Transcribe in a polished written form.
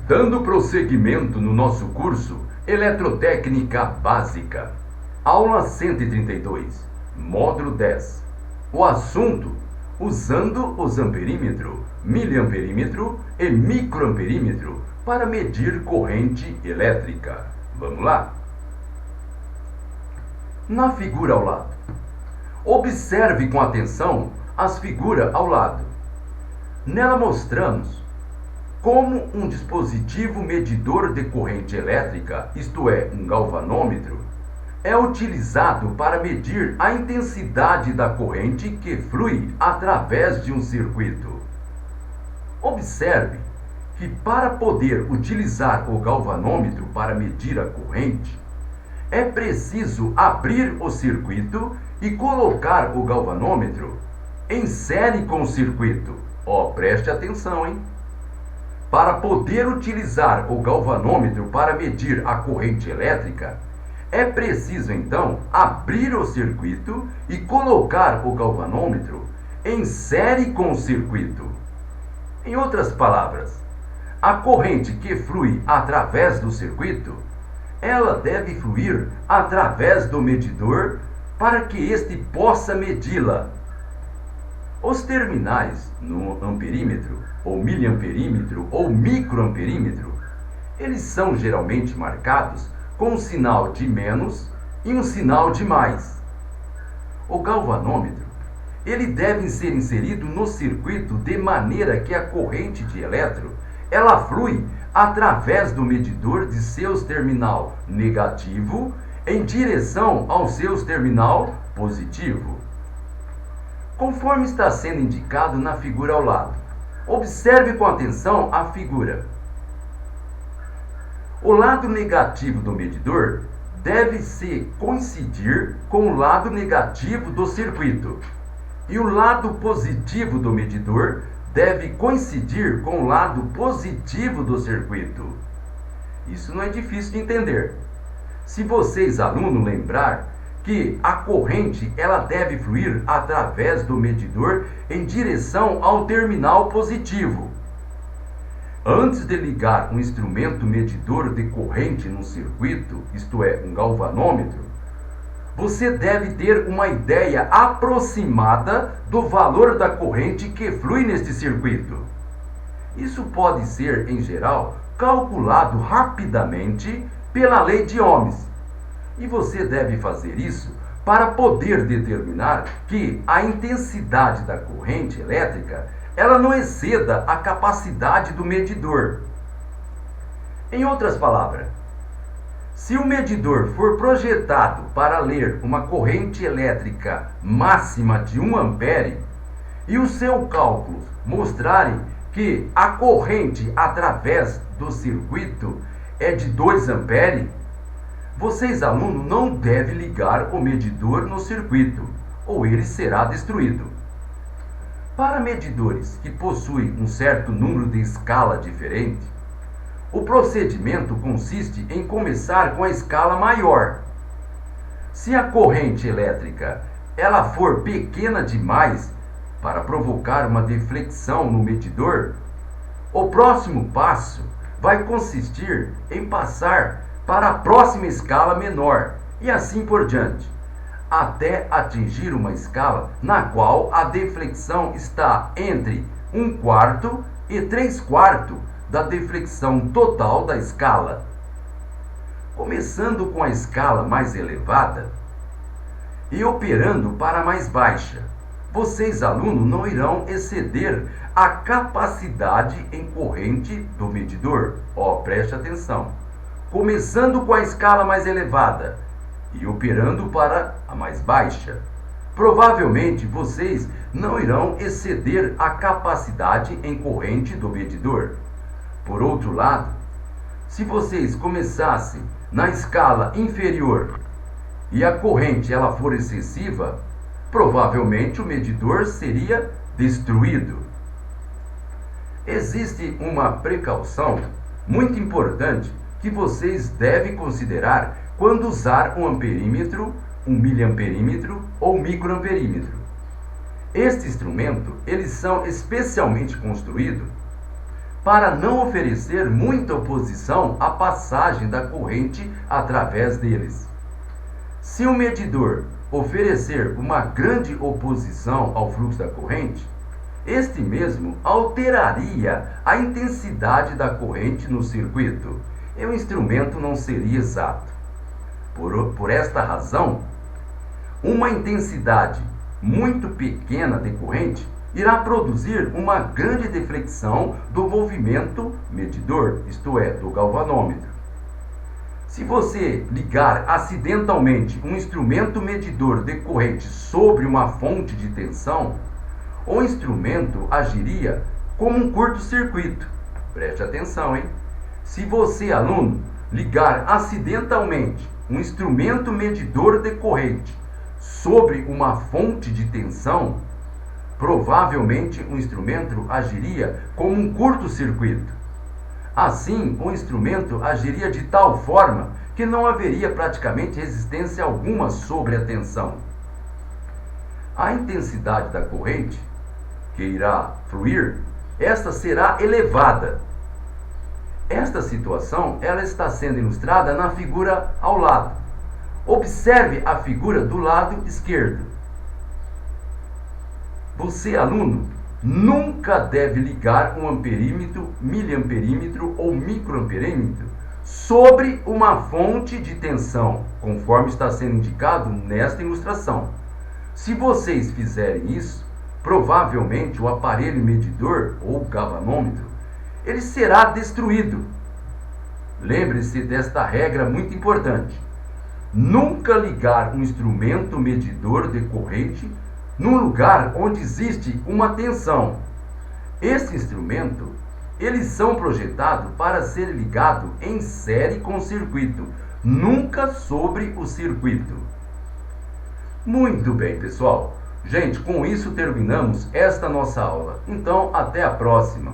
Dando prosseguimento no nosso curso Eletrotécnica Básica, aula 132, módulo 10. O assunto: usando os amperímetro, miliamperímetro e microamperímetro para medir corrente elétrica. Vamos lá? Na figura ao lado. Observe com atenção as figuras ao lado. Nela mostramos como um dispositivo medidor de corrente elétrica, isto é, um galvanômetro, é utilizado para medir a intensidade da corrente que flui através de um circuito. Observe que para poder utilizar o galvanômetro para medir a corrente, é preciso abrir o circuito e colocar o galvanômetro em série com o circuito. Preste atenção, hein? Para poder utilizar o galvanômetro para medir a corrente elétrica, é preciso então abrir o circuito e colocar o galvanômetro em série com o circuito. Em outras palavras, a corrente que flui através do circuito, ela deve fluir através do medidor para que este possa medi-la. Os terminais no amperímetro, ou miliamperímetro, ou microamperímetro, eles são geralmente marcados com um sinal de menos e um sinal de mais. O galvanômetro, ele deve ser inserido no circuito de maneira que a corrente de elétron, ela flui através do medidor de seus terminal negativo em direção aos seus terminal positivo. Conforme está sendo indicado na figura ao lado. Observe com atenção a figura. O lado negativo do medidor deve se coincidir com o lado negativo do circuito. E o lado positivo do medidor deve coincidir com o lado positivo do circuito. Isso não é difícil de entender. Se vocês, alunos, lembrar que a corrente ela deve fluir através do medidor em direção ao terminal positivo. Antes de ligar um instrumento medidor de corrente no circuito, isto é, um galvanômetro, você deve ter uma ideia aproximada do valor da corrente que flui neste circuito. Isso pode ser, em geral, calculado rapidamente pela lei de Ohms. E você deve fazer isso para poder determinar que a intensidade da corrente elétrica ela não exceda a capacidade do medidor. Em outras palavras, se o medidor for projetado para ler uma corrente elétrica máxima de 1 ampere e os seus cálculos mostrarem que a corrente através do circuito é de 2 ampere, vocês, alunos, não devem ligar o medidor no circuito, ou ele será destruído. Para medidores que possuem um certo número de escala diferente, o procedimento consiste em começar com a escala maior. Se a corrente elétrica ela for pequena demais para provocar uma deflexão no medidor, o próximo passo vai consistir em passar para a próxima escala menor, e assim por diante, até atingir uma escala na qual a deflexão está entre 1/4 e 3/4 da deflexão total da escala. Começando com a escala mais elevada e operando para a mais baixa, vocês, alunos, não irão exceder a capacidade em corrente do medidor. Preste atenção. Começando com a escala mais elevada e operando para a mais baixa, provavelmente vocês não irão exceder a capacidade em corrente do medidor. Por outro lado, se vocês começassem na escala inferior e a corrente ela for excessiva, provavelmente o medidor seria destruído. Existe uma precaução muito importante que vocês devem considerar quando usar um amperímetro, um miliamperímetro ou microamperímetro. Este instrumento, eles são especialmente construídos para não oferecer muita oposição à passagem da corrente através deles. Se o medidor oferecer uma grande oposição ao fluxo da corrente, este mesmo alteraria a intensidade da corrente no circuito e o instrumento não seria exato. Por esta razão, uma intensidade muito pequena de corrente irá produzir uma grande deflexão do movimento medidor, isto é, do galvanômetro. Se você ligar acidentalmente um instrumento medidor de corrente sobre uma fonte de tensão, o instrumento agiria como um curto-circuito. Preste atenção, hein? Se você, aluno, ligar acidentalmente um instrumento medidor de corrente sobre uma fonte de tensão, provavelmente o instrumento agiria como um curto-circuito. Assim, o instrumento agiria de tal forma que não haveria praticamente resistência alguma sobre a tensão. A intensidade da corrente que irá fluir, esta será elevada. Esta situação, ela está sendo ilustrada na figura ao lado. Observe a figura do lado esquerdo. Você, aluno, nunca deve ligar um amperímetro, miliamperímetro ou microamperímetro sobre uma fonte de tensão, conforme está sendo indicado nesta ilustração. Se vocês fizerem isso, provavelmente o aparelho medidor ou galvanômetro, ele será destruído. Lembre-se desta regra muito importante. Nunca ligar um instrumento medidor de corrente num lugar onde existe uma tensão. Esse instrumento, eles são projetados para ser ligado em série com o circuito, nunca sobre o circuito. Muito bem, pessoal. Gente, com isso terminamos esta nossa aula. Então, até a próxima.